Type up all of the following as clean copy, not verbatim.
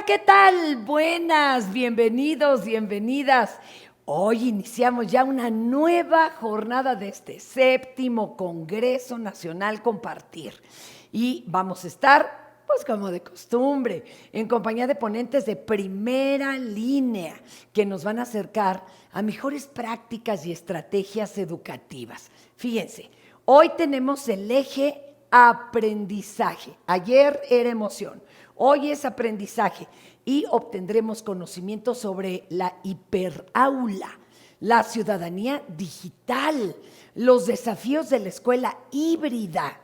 ¿Qué tal? Buenas, bienvenidos, bienvenidas. Hoy iniciamos ya una nueva jornada de este séptimo Congreso Nacional Compartir. Y vamos a estar, pues como de costumbre, en compañía de ponentes de primera línea que nos van a acercar a mejores prácticas y estrategias educativas. Fíjense, hoy tenemos el eje aprendizaje. Ayer era emoción. Hoy es aprendizaje y obtendremos conocimiento sobre la hiperaula, la ciudadanía digital, los desafíos de la escuela híbrida,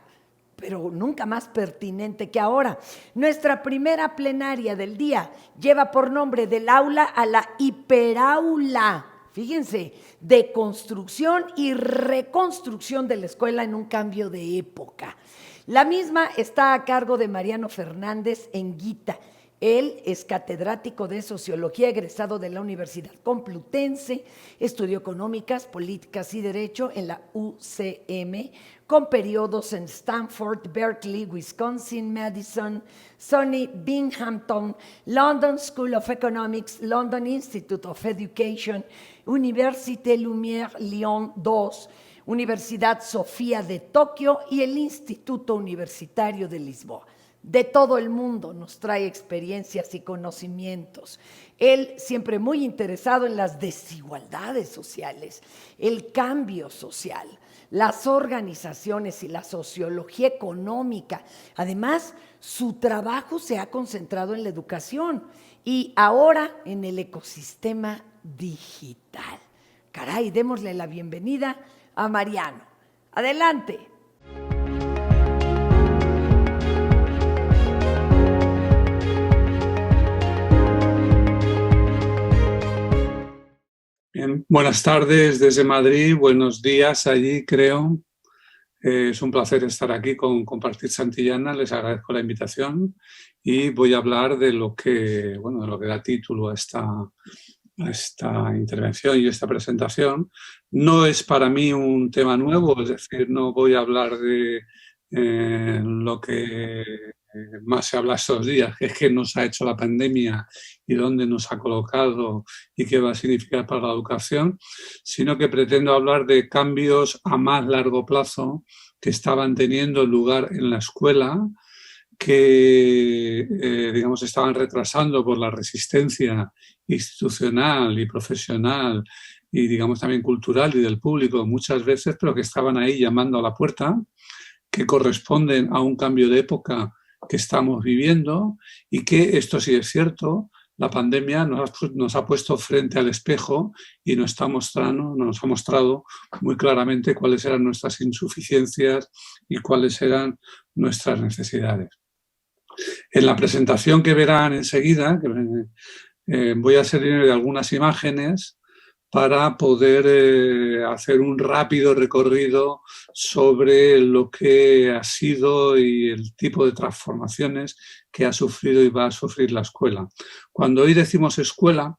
pero nunca más pertinente que ahora. Nuestra primera plenaria del día lleva por nombre del aula a la hiperaula. Fíjense, de construcción y reconstrucción de la escuela en un cambio de época. La misma está a cargo de Mariano Fernández Enguita. Él es catedrático de Sociología, egresado de la Universidad Complutense, estudió Económicas, Políticas y Derecho en la UCM, con periodos en Stanford, Berkeley, Wisconsin, Madison, SUNY Binghamton, London School of Economics, London Institute of Education, Université Lumière Lyon II, Universidad Sofía de Tokio y el Instituto Universitario de Lisboa. De todo el mundo nos trae experiencias y conocimientos. Él siempre muy interesado en las desigualdades sociales, el cambio social, las organizaciones y la sociología económica. Además, su trabajo se ha concentrado en la educación y ahora en el ecosistema digital. Caray, démosle la bienvenida a Mariano. Adelante. Bien, buenas tardes desde Madrid, buenos días allí, creo. Es un placer estar aquí con Compartir Santillana, les agradezco la invitación y voy a hablar de lo que da título a esta intervención y esta presentación. No es para mí un tema nuevo, es decir, no voy a hablar de lo que más se habla estos días, que es qué nos ha hecho la pandemia y dónde nos ha colocado y qué va a significar para la educación, sino que pretendo hablar de cambios a más largo plazo que estaban teniendo lugar en la escuela, que estaban retrasando por la resistencia institucional y profesional y también cultural y del público muchas veces, pero que estaban ahí llamando a la puerta, que corresponden a un cambio de época que estamos viviendo y que, esto sí es cierto, la pandemia nos ha puesto frente al espejo y nos ha mostrado muy claramente cuáles eran nuestras insuficiencias y cuáles eran nuestras necesidades. En la presentación que verán enseguida, voy a servir de algunas imágenes para poder hacer un rápido recorrido sobre lo que ha sido y el tipo de transformaciones que ha sufrido y va a sufrir la escuela. Cuando hoy decimos escuela,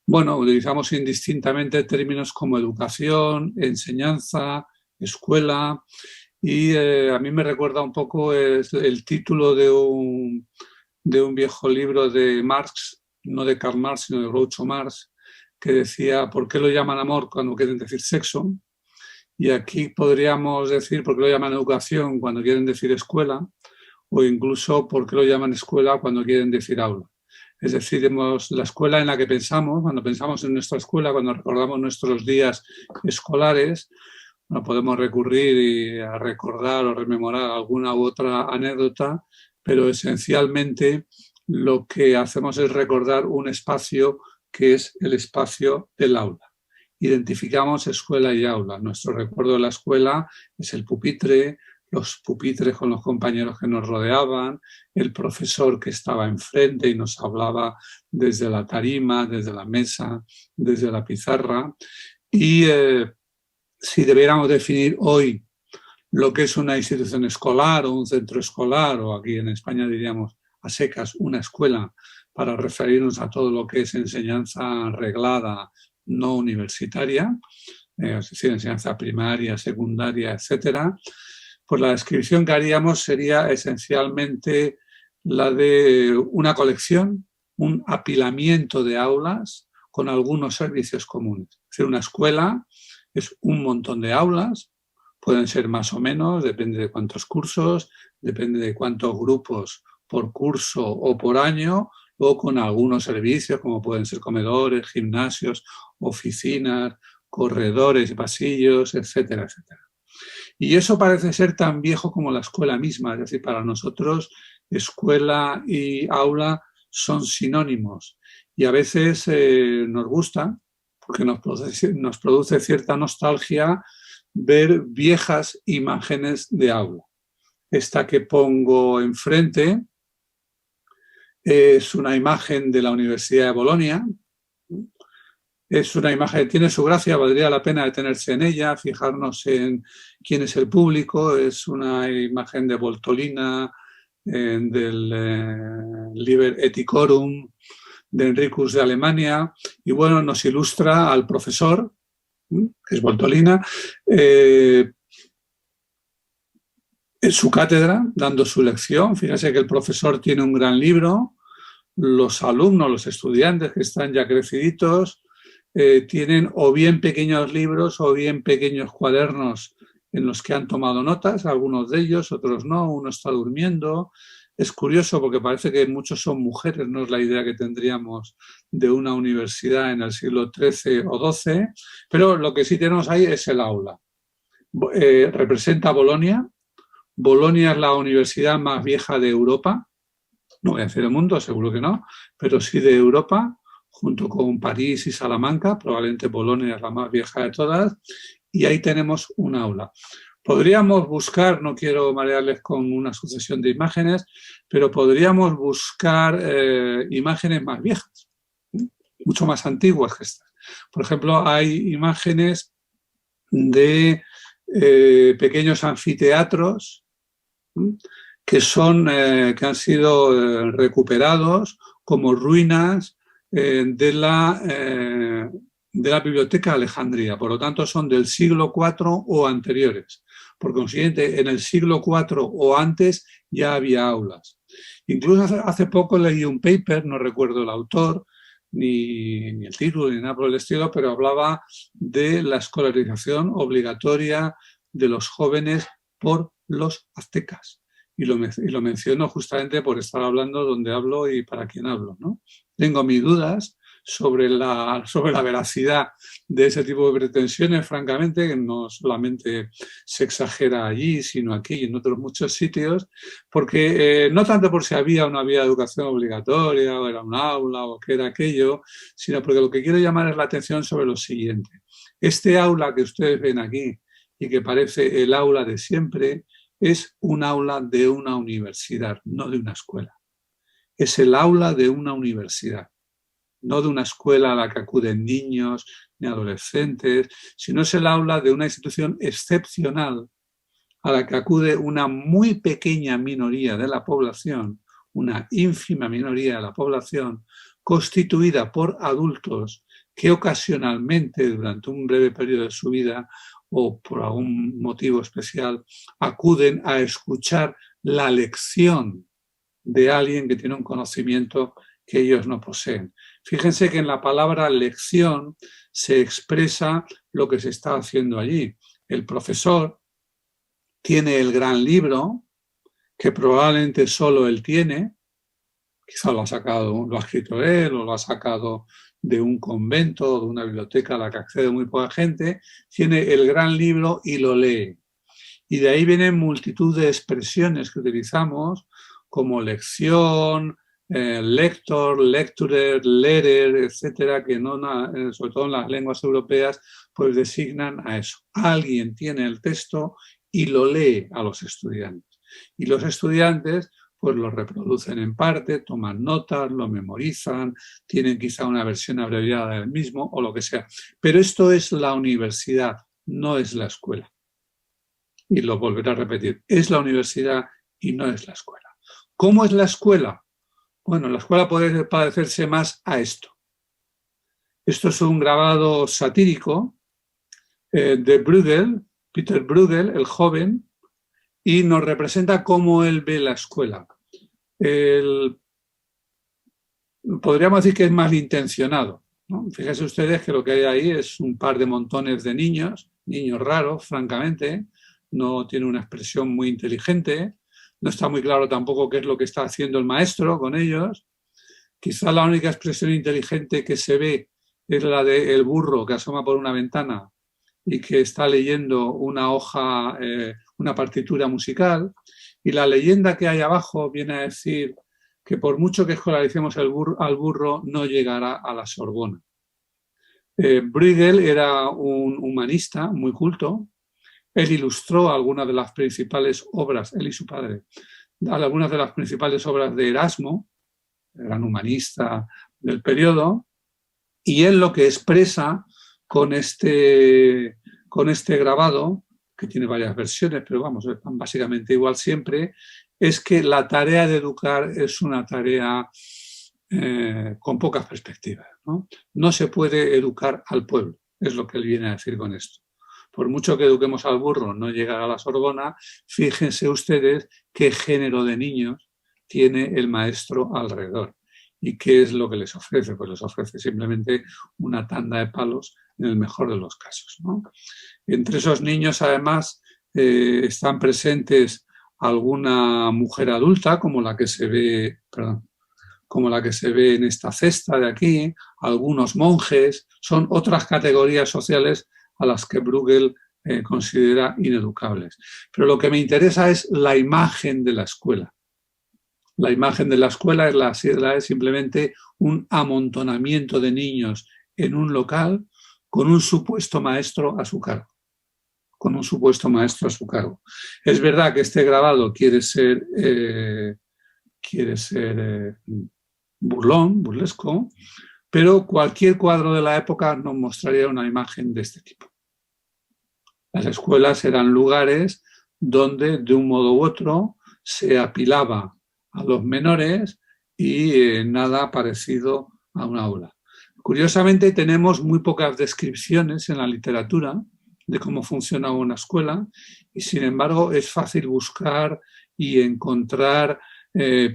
utilizamos indistintamente términos como educación, enseñanza, escuela, y a mí me recuerda un poco el título de un viejo libro de Marx, no de Karl Marx, sino de Groucho Marx, que decía ¿por qué lo llaman amor cuando quieren decir sexo? Y aquí podríamos decir ¿por qué lo llaman educación cuando quieren decir escuela? O incluso ¿por qué lo llaman escuela cuando quieren decir aula? Es decir, la escuela en la que pensamos, cuando pensamos en nuestra escuela, cuando recordamos nuestros días escolares, podemos recurrir a recordar o rememorar alguna u otra anécdota, pero esencialmente lo que hacemos es recordar un espacio que es el espacio del aula. Identificamos escuela y aula. Nuestro recuerdo de la escuela es el pupitre, los pupitres con los compañeros que nos rodeaban, el profesor que estaba enfrente y nos hablaba desde la tarima, desde la mesa, desde la pizarra. Y si debiéramos definir hoy lo que es una institución escolar o un centro escolar, o aquí en España diríamos a secas una escuela, para referirnos a todo lo que es enseñanza reglada no universitaria, es decir, enseñanza primaria, secundaria, etcétera, pues la descripción que haríamos sería esencialmente la de una colección un apilamiento de aulas con algunos servicios comunes. Es decir, una escuela es un montón de aulas, pueden ser más o menos, depende de cuántos cursos, depende de cuántos grupos por curso o por año, o con algunos servicios como pueden ser comedores, gimnasios, oficinas, corredores y pasillos, etcétera, etcétera. Y eso parece ser tan viejo como la escuela misma, es decir, para nosotros escuela y aula son sinónimos y a veces nos gusta, porque nos produce cierta nostalgia ver viejas imágenes de aula. Esta que pongo enfrente es una imagen de la Universidad de Bolonia. Es una imagen que tiene su gracia, valdría la pena detenerse en ella, fijarnos en quién es el público. Es una imagen de Voltolina, del Liber Eticorum, de Enricus de Alemania, y bueno, nos ilustra al profesor, que es Voltolina, en su cátedra, dando su lección. Fíjense que el profesor tiene un gran libro, los alumnos, los estudiantes que están ya creciditos, tienen o bien pequeños libros o bien pequeños cuadernos en los que han tomado notas, algunos de ellos, otros no, uno está durmiendo. Es curioso porque parece que muchos son mujeres, no es la idea que tendríamos de una universidad en el siglo XIII o XII, pero lo que sí tenemos ahí es el aula. Representa Bolonia. Bolonia es la universidad más vieja de Europa, no voy a decir del mundo, seguro que no, pero sí de Europa, junto con París y Salamanca. Probablemente Bolonia es la más vieja de todas, y ahí tenemos un aula. Podríamos buscar, no quiero marearles con una sucesión de imágenes, pero podríamos buscar imágenes más viejas, mucho más antiguas que estas. Por ejemplo, hay imágenes de pequeños anfiteatros que han sido recuperados como ruinas de la Biblioteca de Alejandría. Por lo tanto, son del siglo IV o anteriores. Por consiguiente, en el siglo IV o antes ya había aulas. Incluso hace poco leí un paper, no recuerdo el autor, ni el título, ni nada por el estilo, pero hablaba de la escolarización obligatoria de los jóvenes por los aztecas. Y lo menciono justamente por estar hablando donde hablo y para quién hablo, ¿no? Tengo mis dudas sobre la veracidad de ese tipo de pretensiones, francamente, que no solamente se exagera allí, sino aquí y en otros muchos sitios, porque no tanto por si había o no había educación obligatoria, o era un aula, o qué era aquello, sino porque lo que quiero llamar es la atención sobre lo siguiente. Este aula que ustedes ven aquí y que parece el aula de siempre, es un aula de una universidad, no de una escuela. Es el aula de una universidad, no de una escuela a la que acuden niños ni adolescentes, sino es el aula de una institución excepcional a la que acude una muy pequeña minoría de la población, una ínfima minoría de la población, constituida por adultos que ocasionalmente, durante un breve periodo de su vida o por algún motivo especial, acuden a escuchar la lección de alguien que tiene un conocimiento que ellos no poseen. Fíjense que en la palabra lección se expresa lo que se está haciendo allí. El profesor tiene el gran libro, que probablemente solo él tiene, quizá lo ha escrito él o lo ha sacado de un convento o de una biblioteca a la que accede muy poca gente, tiene el gran libro y lo lee. Y de ahí vienen multitud de expresiones que utilizamos como lección, lector, lecturer, lerer, etcétera, que no, sobre todo en las lenguas europeas, pues designan a eso. Alguien tiene el texto y lo lee a los estudiantes. Y los estudiantes pues lo reproducen en parte, toman notas, lo memorizan, tienen quizá una versión abreviada del mismo o lo que sea. Pero esto es la universidad, no es la escuela. Y lo volveré a repetir, es la universidad y no es la escuela. ¿Cómo es la escuela? Bueno, la escuela puede parecerse más a esto. Esto es un grabado satírico de Bruegel, Peter Bruegel, el joven, y nos representa cómo él ve la escuela. podríamos decir que es malintencionado, ¿no? Fíjense ustedes que lo que hay ahí es un par de montones de niños raros, francamente, no tiene una expresión muy inteligente, no está muy claro tampoco qué es lo que está haciendo el maestro con ellos. Quizá la única expresión inteligente que se ve es la del burro que asoma por una ventana y que está leyendo una hoja, una partitura musical, y la leyenda que hay abajo viene a decir que por mucho que escolaricemos al burro, no llegará a la Sorbona. Bruegel era un humanista muy culto. Él ilustró algunas de las principales obras, él y su padre, algunas de las principales obras de Erasmo, gran humanista del periodo, y él lo que expresa con este grabado, que tiene varias versiones, pero vamos, básicamente igual siempre, es que la tarea de educar es una tarea con pocas perspectivas, ¿no? No se puede educar al pueblo, es lo que él viene a decir con esto. Por mucho que eduquemos al burro, no llegará a la Sorbona. Fíjense ustedes qué género de niños tiene el maestro alrededor. ¿Y qué es lo que les ofrece? Pues les ofrece simplemente una tanda de palos en el mejor de los casos, ¿no? Entre esos niños, además, están presentes alguna mujer adulta, como la que se ve, como la que se ve en esta cesta de aquí, algunos monjes, son otras categorías sociales a las que Bruegel considera ineducables. Pero lo que me interesa es la imagen de la escuela. La imagen de la escuela es simplemente un amontonamiento de niños en un local con un supuesto maestro a su cargo. Con un supuesto maestro a su cargo. Es verdad que este grabado quiere ser burlón, burlesco, pero cualquier cuadro de la época nos mostraría una imagen de este tipo. Las escuelas eran lugares donde, de un modo u otro, se apilaba a los menores y nada parecido a un aula. Curiosamente, tenemos muy pocas descripciones en la literatura de cómo funciona una escuela y, sin embargo, es fácil buscar y encontrar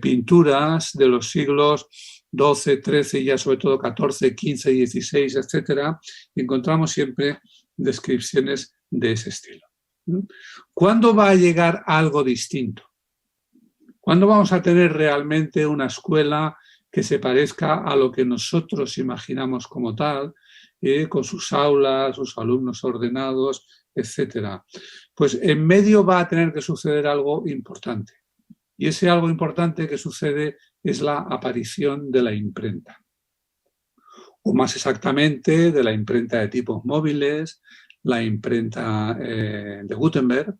pinturas de los siglos XII, XIII y ya sobre todo XIV, XV, XVI, etcétera, y encontramos siempre descripciones de ese estilo. ¿Cuándo va a llegar algo distinto? ¿Cuándo vamos a tener realmente una escuela que se parezca a lo que nosotros imaginamos como tal, con sus aulas, sus alumnos ordenados, etcétera? Pues en medio va a tener que suceder algo importante. Y ese algo importante que sucede es la aparición de la imprenta. O más exactamente, de la imprenta de tipos móviles, la imprenta de Gutenberg.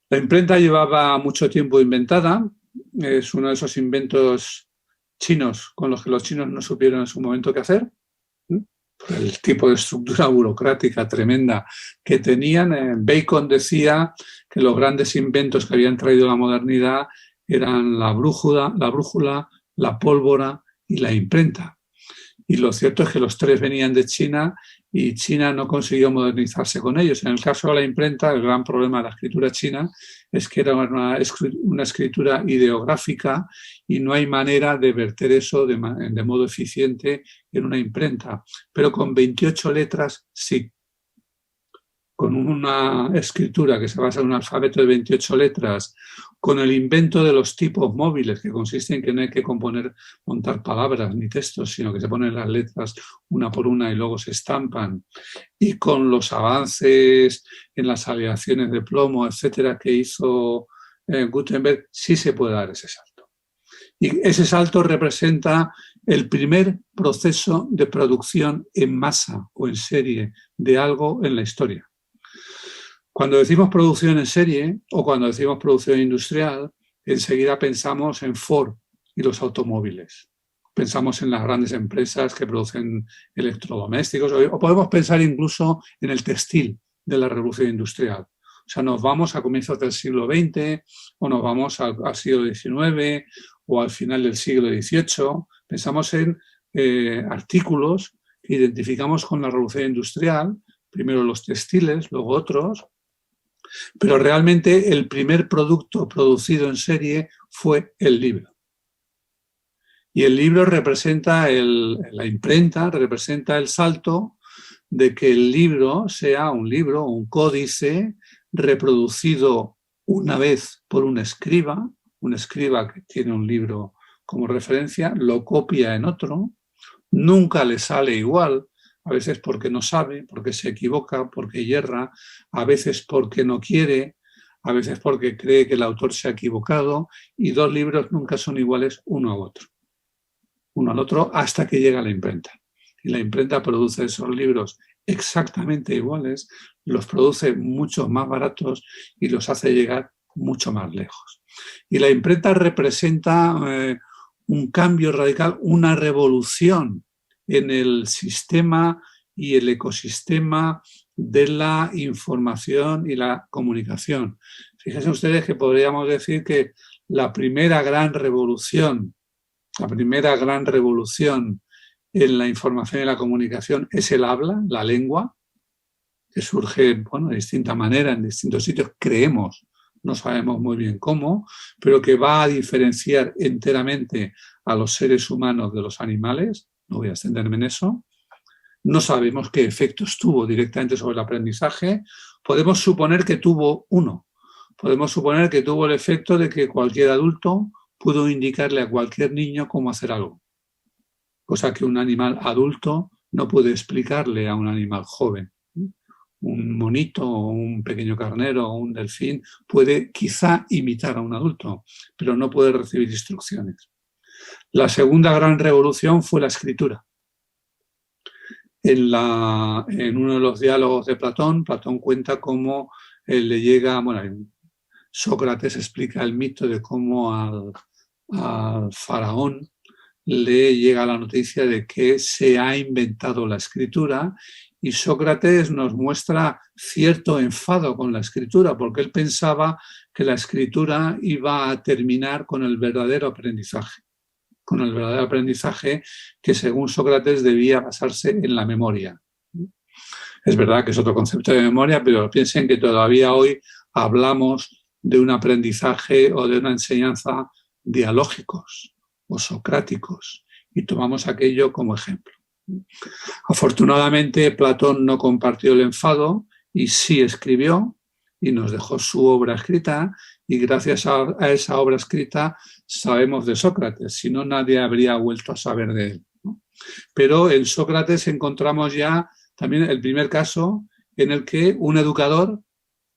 La imprenta llevaba mucho tiempo inventada, es uno de esos inventos chinos con los que los chinos no supieron en su momento qué hacer, por el tipo de estructura burocrática tremenda que tenían. Bacon decía que los grandes inventos que habían traído la modernidad eran la brújula, la pólvora y la imprenta. Y lo cierto es que los tres venían de China y China no consiguió modernizarse con ellos. En el caso de la imprenta, el gran problema de la escritura china es que era una escritura ideográfica y no hay manera de verter eso de modo eficiente en una imprenta. Pero con 28 letras sí. Con una escritura que se basa en un alfabeto de 28 letras, con el invento de los tipos móviles, que consiste en que no hay que montar palabras ni textos, sino que se ponen las letras una por una y luego se estampan, y con los avances en las aleaciones de plomo, etcétera, que hizo Gutenberg, sí se puede dar ese salto. Y ese salto representa el primer proceso de producción en masa o en serie de algo en la historia. Cuando decimos producción en serie o cuando decimos producción industrial, enseguida pensamos en Ford y los automóviles. Pensamos en las grandes empresas que producen electrodomésticos o podemos pensar incluso en el textil de la revolución industrial. O sea, nos vamos a comienzos del siglo XX o nos vamos al siglo XIX o al final del siglo XVIII. Pensamos en artículos que identificamos con la revolución industrial, primero los textiles, luego otros. Pero realmente el primer producto producido en serie fue el libro. Y el libro representa, la imprenta representa el salto de que el libro sea un libro, un códice reproducido una vez por un escriba que tiene un libro como referencia, lo copia en otro, nunca le sale igual, a veces porque no sabe, porque se equivoca, porque yerra, a veces porque no quiere, a veces porque cree que el autor se ha equivocado, y dos libros nunca son iguales uno al otro hasta que llega la imprenta. Y la imprenta produce esos libros exactamente iguales, los produce mucho más baratos y los hace llegar mucho más lejos. Y la imprenta representa un cambio radical, una revolución en el sistema y el ecosistema de la información y la comunicación. Fíjense ustedes que podríamos decir que la primera gran revolución en la información y la comunicación es el habla, la lengua, que surge de distinta manera en distintos sitios, creemos, no sabemos muy bien cómo, pero que va a diferenciar enteramente a los seres humanos de los animales, no voy a extenderme en eso. No sabemos qué efectos tuvo directamente sobre el aprendizaje. Podemos suponer que tuvo uno. Podemos suponer que tuvo el efecto de que cualquier adulto pudo indicarle a cualquier niño cómo hacer algo, cosa que un animal adulto no puede explicarle a un animal joven. Un monito o un pequeño carnero o un delfín puede quizá imitar a un adulto, pero no puede recibir instrucciones. La segunda gran revolución fue la escritura. En uno de los diálogos de Platón cuenta cómo le llega, Sócrates explica el mito de cómo al faraón le llega la noticia de que se ha inventado la escritura, y Sócrates nos muestra cierto enfado con la escritura, porque él pensaba que la escritura iba a terminar con el verdadero aprendizaje, que según Sócrates debía basarse en la memoria. Es verdad que es otro concepto de memoria, pero piensen que todavía hoy hablamos de un aprendizaje o de una enseñanza dialógicos o socráticos, y tomamos aquello como ejemplo. Afortunadamente, Platón no compartió el enfado y sí escribió y nos dejó su obra escrita, y gracias a esa obra escrita sabemos de Sócrates, si no nadie habría vuelto a saber de él, ¿no? Pero en Sócrates encontramos ya también el primer caso en el que un educador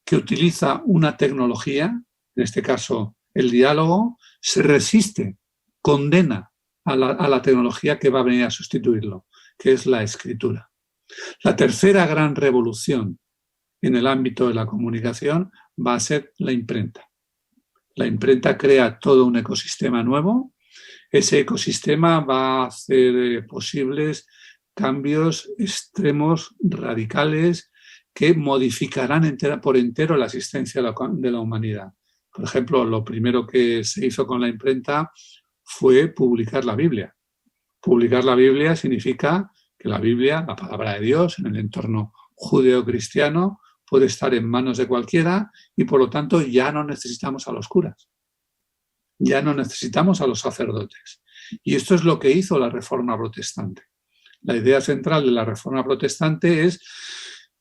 que utiliza una tecnología, en este caso el diálogo, se resiste, condena a la tecnología que va a venir a sustituirlo, que es la escritura. La tercera gran revolución en el ámbito de la comunicación va a ser la imprenta. La imprenta crea todo un ecosistema nuevo. Ese ecosistema va a hacer posibles cambios extremos, radicales, que modificarán por entero la existencia de la humanidad. Por ejemplo, lo primero que se hizo con la imprenta fue publicar la Biblia. Publicar la Biblia significa que la Biblia, la palabra de Dios, en el entorno judeo-cristiano, puede estar en manos de cualquiera, y por lo tanto ya no necesitamos a los curas, ya no necesitamos a los sacerdotes. Y esto es lo que hizo la Reforma Protestante. La idea central de la Reforma Protestante es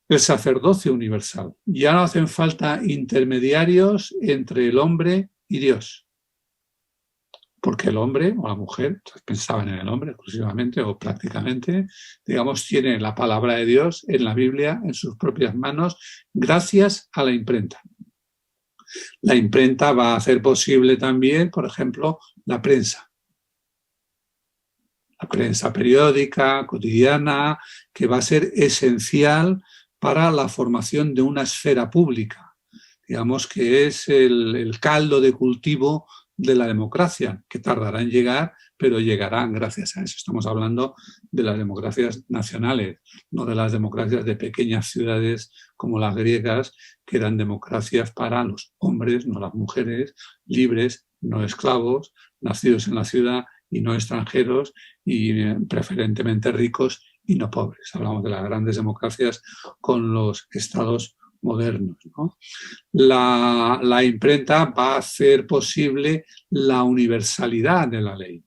el sacerdocio universal. Ya no hacen falta intermediarios entre el hombre y Dios, porque el hombre o la mujer, pensaban en el hombre exclusivamente o prácticamente, digamos, tiene la palabra de Dios en la Biblia en sus propias manos gracias a la imprenta. La imprenta va a hacer posible también, por ejemplo, la prensa periódica, cotidiana, que va a ser esencial para la formación de una esfera pública. Digamos que es el caldo de cultivo de la democracia, que tardará en llegar, pero llegarán gracias a eso. Estamos hablando de las democracias nacionales, no de las democracias de pequeñas ciudades como las griegas, que eran democracias para los hombres, no las mujeres, libres, no esclavos, nacidos en la ciudad y no extranjeros, y preferentemente ricos y no pobres. Hablamos de las grandes democracias con los estados modernos, ¿no? La imprenta va a hacer posible la universalidad de la ley.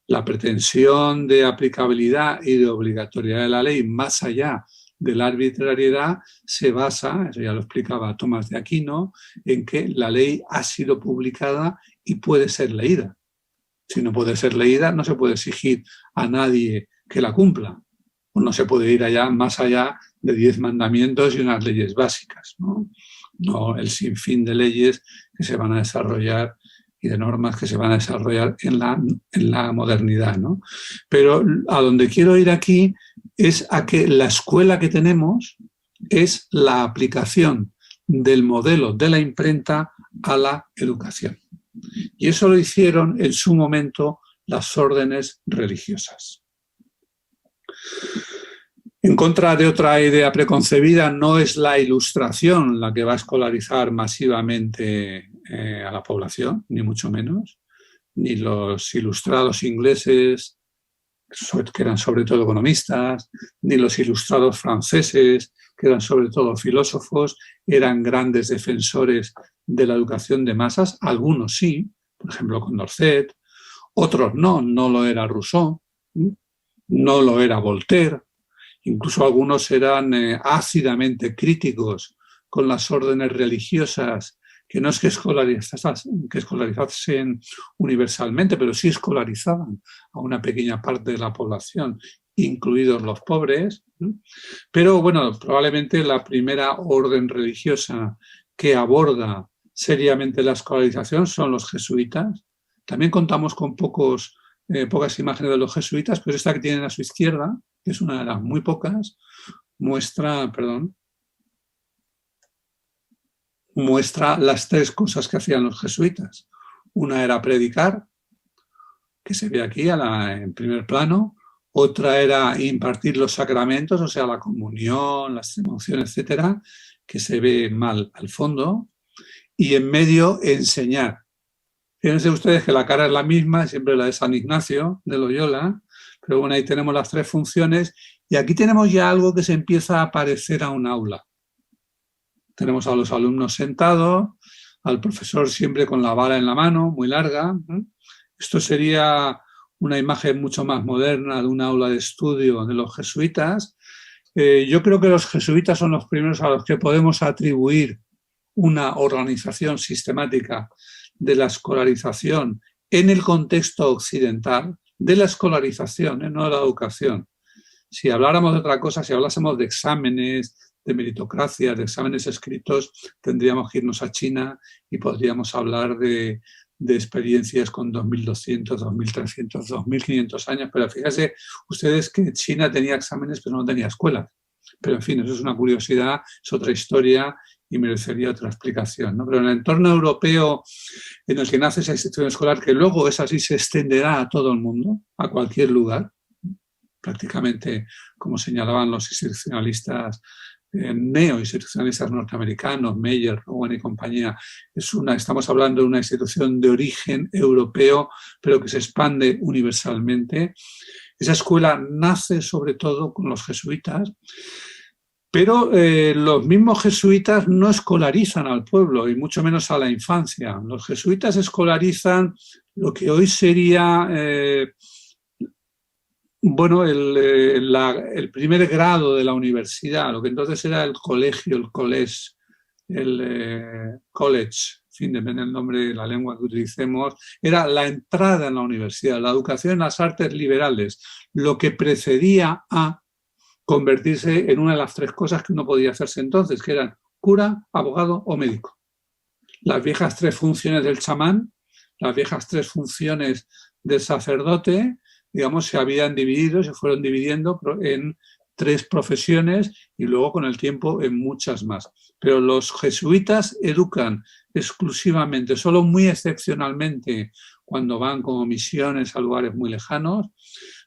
La pretensión de aplicabilidad y de obligatoriedad de la ley más allá de la arbitrariedad se basa, eso ya lo explicaba Tomás de Aquino, en que la ley ha sido publicada y puede ser leída. Si no puede ser leída, no se puede exigir a nadie que la cumpla. O no se puede ir más allá de 10 mandamientos y unas leyes básicas, ¿no? No el sinfín de leyes que se van a desarrollar y de normas que se van a desarrollar en la modernidad, ¿no? Pero a donde quiero ir aquí es a que la escuela que tenemos es la aplicación del modelo de la imprenta a la educación. Y eso lo hicieron en su momento las órdenes religiosas. En contra de otra idea preconcebida, no es la Ilustración la que va a escolarizar masivamente a la población, ni mucho menos, ni los ilustrados ingleses, que eran sobre todo economistas, ni los ilustrados franceses, que eran sobre todo filósofos, eran grandes defensores de la educación de masas, algunos sí, por ejemplo Condorcet, otros no lo era Rousseau, no lo era Voltaire, incluso algunos eran ácidamente críticos con las órdenes religiosas, que no es que escolarizasen universalmente, pero sí escolarizaban a una pequeña parte de la población, incluidos los pobres. Pero bueno, probablemente la primera orden religiosa que aborda seriamente la escolarización son los jesuitas. También contamos con pocas imágenes de los jesuitas, pero esta que tienen a su izquierda, que es una de las muy pocas, muestra las 3 cosas que hacían los jesuitas. Una era predicar, que se ve aquí en primer plano. Otra era impartir los sacramentos, o sea, la comunión, la extremaunción, etcétera, que se ve mal al fondo. Y en medio, enseñar. Fíjense ustedes que la cara es la misma, siempre la de San Ignacio de Loyola, pero bueno, ahí tenemos las 3 funciones y aquí tenemos ya algo que se empieza a parecer a un aula. Tenemos a los alumnos sentados, al profesor siempre con la vara en la mano, muy larga. Esto sería una imagen mucho más moderna de un aula de estudio de los jesuitas. Yo creo que los jesuitas son los primeros a los que podemos atribuir una organización sistemática de la escolarización en el contexto occidental, de la escolarización, no de la educación. Si habláramos de otra cosa, si hablásemos de exámenes, de meritocracia, de exámenes escritos, tendríamos que irnos a China y podríamos hablar de experiencias con 2.200, 2.300, 2.500 años, pero fíjense ustedes que China tenía exámenes pero no tenía escuelas. Pero en fin, eso es una curiosidad, es otra historia y merecería otra explicación, ¿no? Pero en el entorno europeo en el que nace esa institución escolar, que luego es así, se extenderá a todo el mundo, a cualquier lugar, prácticamente como señalaban los institucionalistas neo-institucionalistas norteamericanos, Meyer, Rowan y compañía, estamos hablando de una institución de origen europeo, pero que se expande universalmente. Esa escuela nace sobre todo con los jesuitas, pero los mismos jesuitas no escolarizan al pueblo y mucho menos a la infancia. Los jesuitas escolarizan lo que hoy sería el primer grado de la universidad, lo que entonces era el colegio, el college, en fin, depende del nombre de la lengua que utilicemos, era la entrada en la universidad, la educación en las artes liberales, lo que precedía a convertirse en una de las 3 cosas que uno podía hacerse entonces, que eran cura, abogado o médico. Las viejas 3 funciones del chamán, las viejas 3 funciones del sacerdote, digamos, se fueron dividiendo en 3 profesiones y luego con el tiempo en muchas más. Pero los jesuitas educan exclusivamente, solo muy excepcionalmente, cuando van como misiones a lugares muy lejanos,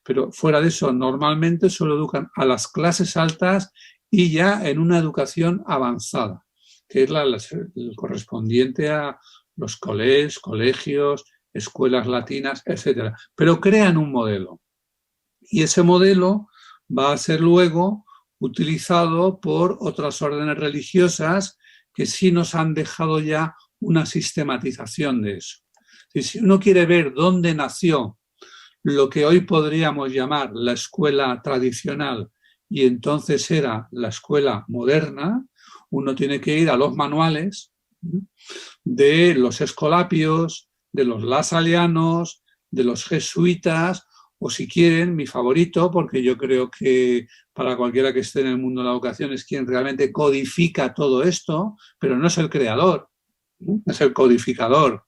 pero fuera de eso, normalmente solo educan a las clases altas y ya en una educación avanzada, que es el correspondiente a los colegios, escuelas latinas, etc. Pero crean un modelo. Y ese modelo va a ser luego utilizado por otras órdenes religiosas que sí nos han dejado ya una sistematización de eso. Si uno quiere ver dónde nació lo que hoy podríamos llamar la escuela tradicional y entonces era la escuela moderna, uno tiene que ir a los manuales de los escolapios, de los lasalianos, de los jesuitas, o si quieren, mi favorito, porque yo creo que para cualquiera que esté en el mundo de la educación es quien realmente codifica todo esto, pero no es el creador, es el codificador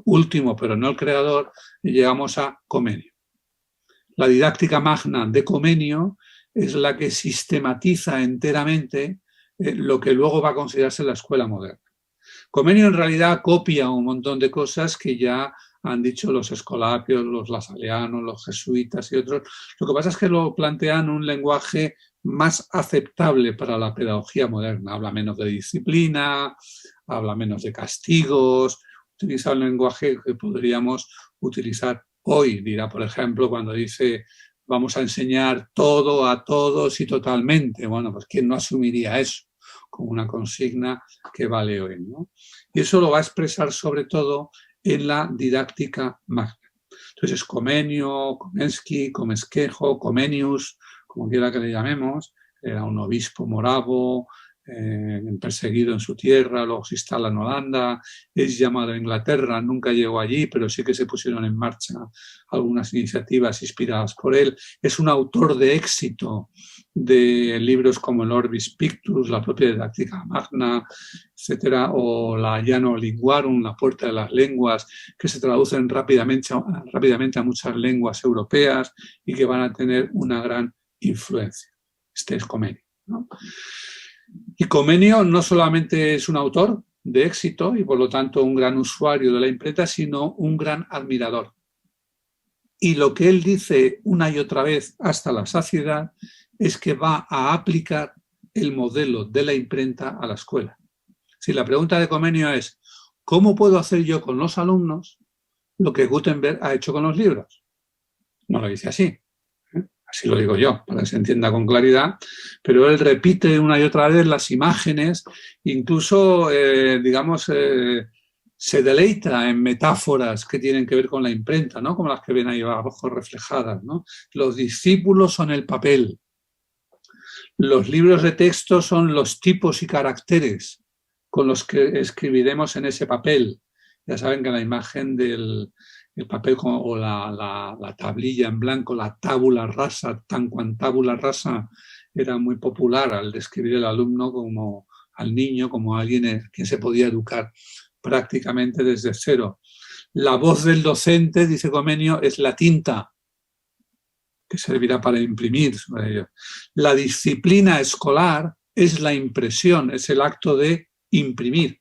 último, pero no el creador, y llegamos a Comenio. La didáctica magna de Comenio es la que sistematiza enteramente lo que luego va a considerarse la escuela moderna. Comenio en realidad copia un montón de cosas que ya han dicho los escolapios, los lasalianos, los jesuitas y otros. Lo que pasa es que lo plantean un lenguaje más aceptable para la pedagogía moderna. Habla menos de disciplina, habla menos de castigos, utiliza un lenguaje que podríamos utilizar hoy. Dirá, por ejemplo, cuando dice vamos a enseñar todo a todos y totalmente. Bueno, pues ¿quién no asumiría eso como una consigna que vale hoy, ¿no? Y eso lo va a expresar sobre todo en la didáctica magna. Entonces, Comenio, Comensky, Comesquejo, Comenius, como quiera que le llamemos, era un obispo moravo, perseguido en su tierra, luego se instala en Holanda, es llamado a Inglaterra, nunca llegó allí, pero sí que se pusieron en marcha algunas iniciativas inspiradas por él. Es un autor de éxito de libros como el Orbis Pictus, la propia didáctica magna, etcétera, o la Llano Linguarum, la puerta de las lenguas, que se traducen rápidamente a muchas lenguas europeas y que van a tener una gran influencia. Este es Comenio, ¿no? Y Comenio no solamente es un autor de éxito y por lo tanto un gran usuario de la imprenta, sino un gran admirador. Y lo que él dice una y otra vez hasta la saciedad es que va a aplicar el modelo de la imprenta a la escuela. Si la pregunta de Comenio es ¿cómo puedo hacer yo con los alumnos lo que Gutenberg ha hecho con los libros? No lo dice así. Así lo digo yo, para que se entienda con claridad, pero él repite una y otra vez las imágenes, incluso, se deleita en metáforas que tienen que ver con la imprenta, ¿no? Como las que ven ahí abajo reflejadas, ¿no? Los discípulos son el papel, los libros de texto son los tipos y caracteres con los que escribiremos en ese papel. Ya saben que la imagen del papel o la tablilla en blanco, la tabula rasa, tabula rasa, era muy popular al describir el alumno como al niño, como a alguien que se podía educar prácticamente desde cero. La voz del docente, dice Comenio, es la tinta que servirá para imprimir sobre ello. La disciplina escolar es la impresión, es el acto de imprimir.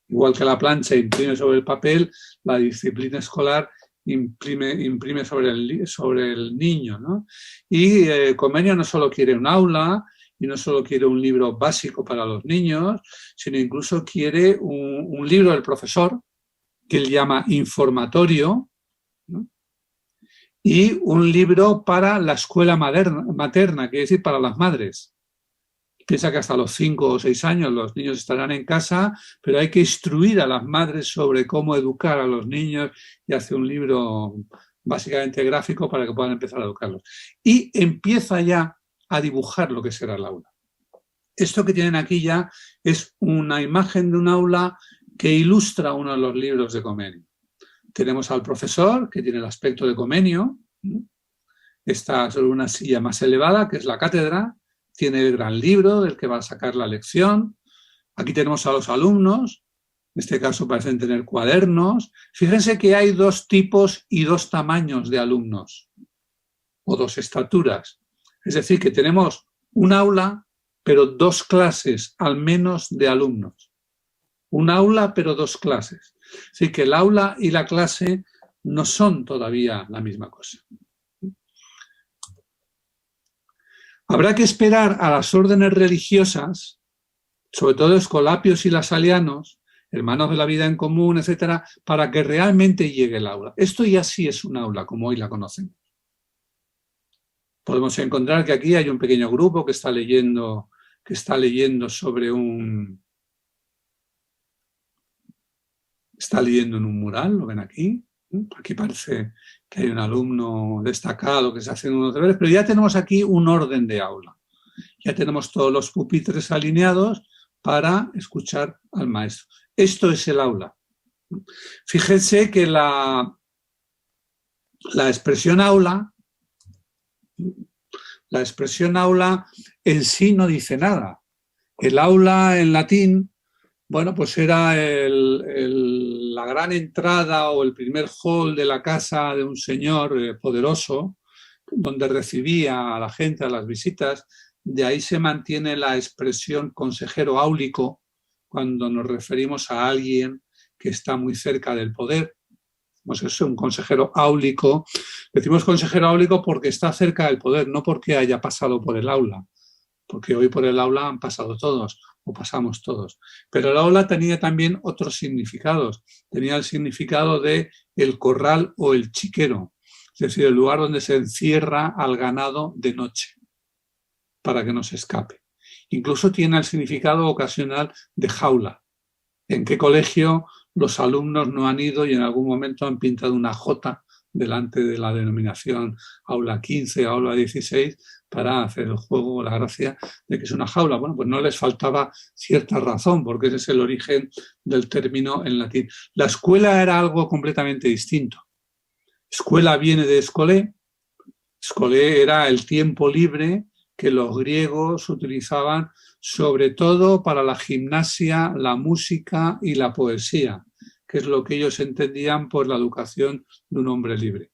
Igual que la plancha imprime sobre el papel, la disciplina escolar imprime sobre el niño, ¿no? Y Comenio no solo quiere un aula y no solo quiere un libro básico para los niños, sino incluso quiere un libro del profesor, que él llama informatorio, ¿no? Y un libro para la escuela materna, quiere decir para las madres. Piensa que hasta los 5 o 6 años los niños estarán en casa, pero hay que instruir a las madres sobre cómo educar a los niños y hace un libro básicamente gráfico para que puedan empezar a educarlos. Y empieza ya a dibujar lo que será el aula. Esto que tienen aquí ya es una imagen de un aula que ilustra uno de los libros de Comenio. Tenemos al profesor, que tiene el aspecto de Comenio, está sobre una silla más elevada, que es la cátedra, tiene el gran libro del que va a sacar la lección. Aquí tenemos a los alumnos, en este caso parecen tener cuadernos. Fíjense que hay 2 tipos y 2 tamaños de alumnos, o 2 estaturas. Es decir, que tenemos un aula, pero 2 clases al menos de alumnos. Un aula, pero 2 clases. Así que el aula y la clase no son todavía la misma cosa. Habrá que esperar a las órdenes religiosas, sobre todo escolapios y lasalianos, hermanos de la vida en común, etcétera, para que realmente llegue el aula. Esto ya sí es un aula, como hoy la conocemos. Podemos encontrar que aquí hay un pequeño grupo que está leyendo sobre está leyendo en un mural, lo ven aquí, Aquí parece que hay un alumno destacado que está haciendo unos deberes, pero ya tenemos aquí un orden de aula. Ya tenemos todos los pupitres alineados para escuchar al maestro. Esto es el aula. Fíjense que la expresión aula en sí no dice nada. El aula en latín, bueno, pues era la gran entrada o el primer hall de la casa de un señor poderoso, donde recibía a la gente, a las visitas. De ahí se mantiene la expresión consejero áulico cuando nos referimos a alguien que está muy cerca del poder. Pues es un consejero áulico. Decimos consejero áulico porque está cerca del poder, no porque haya pasado por el aula, porque hoy por el aula han pasado todos o pasamos todos. Pero el aula tenía también otros significados. Tenía el significado de el corral o el chiquero, es decir, el lugar donde se encierra al ganado de noche para que no se escape. Incluso tiene el significado ocasional de jaula. ¿En qué colegio los alumnos no han ido y en algún momento han pintado una J delante de la denominación aula 15 o aula 16 para hacer el juego o la gracia de que es una jaula? Bueno, pues no les faltaba cierta razón, porque ese es el origen del término en latín. La escuela era algo completamente distinto. Escuela viene de escolé. Escolé era el tiempo libre que los griegos utilizaban sobre todo para la gimnasia, la música y la poesía, que es lo que ellos entendían por la educación de un hombre libre.